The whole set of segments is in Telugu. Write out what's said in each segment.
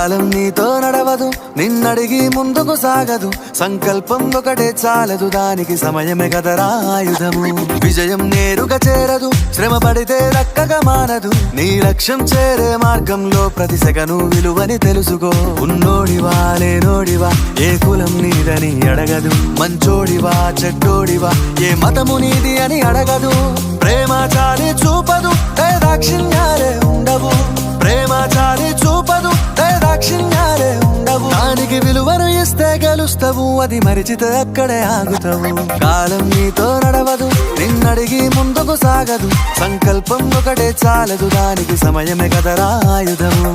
కాలం నీతో నడవదు, నిన్నడిగి ముందుకు సాగదు. సంకల్పం ఒకటే చాలదు, దానికి సమయమే కదరా ఆయుధము. విజయం నేరుగా చేరదు, శ్రమ పడితే దక్కగా మానదు. నీ లక్ష్యం చేరే మార్గంలో ప్రతి సెకను విలువని తెలుసుకో. ఉన్నోడివా లేనోడివా, ఏ కులం నీదని అడగదు. మంచోడివా చెడ్డోడివా, ఏ మతము నీది అని అడగదు. ప్రేమ చాలి చూపదు, దాక్షిణ్యాలే ఉండవు. ప్రేమ చాలి చూపదు, దాక్షిణ్యాలే ఉండవు. దానికి విలువను ఇస్తే గెలుస్తావు, అది మరిచితే అక్కడే ఆగుతావు. కాలం నీతో నడవదు, నిన్నడిగి ముందుకు సాగదు. సంకల్పం ఒకటే చాలదు, దానికి సమయమే కదరా ఆయుధము.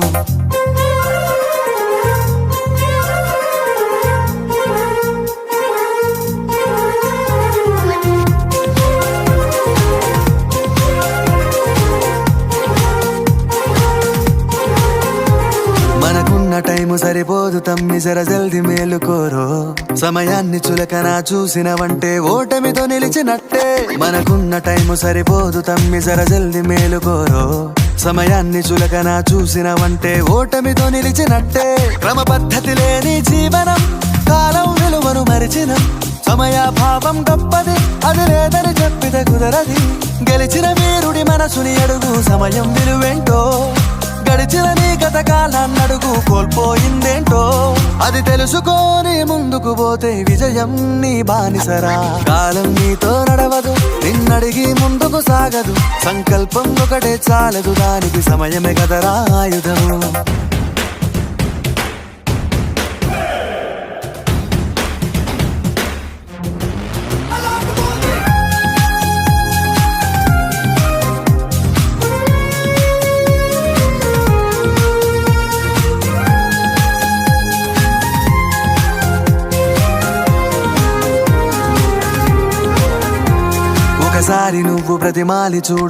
మనకున్న టైము సరిపోదు తమ్మి, జర జల్ది మేలుకోరో. సమయాన్ని చులకన చూసినవంటే ఓటమితో నిలిచినట్టే. మనకున్న టైము సరిపోదు తమ్మి, జర జల్ది మేలుకోరో. సమయాన్ని చులకన చూసినవంటే ఓటమితో నిలిచినట్టే. క్రమ పద్ధతి లేని జీవనం, కాలం విలువను మరిచిన. సమయాభావం గొప్పది, అది లేదని చెప్పితే కుదరది. గెలిచిన వీరుడి మనసుని అడుగు, సమయం విలువేంటో. గడిచిన నీ గత కాలాన్నడుగు, కోల్పోయిందేంటో. అది తెలుసుకొని ముందుకు పోతే విజయం నీ బానిసరా. కాలం నీతో నడవదు, నిన్నడిగి ముందుకు సాగదు. సంకల్పం ఒకటే చాలదు, దానికి సమయమే కదరా ఆయుధము. ఒకసారి నువ్వు బ్రతిమాలి చూడు,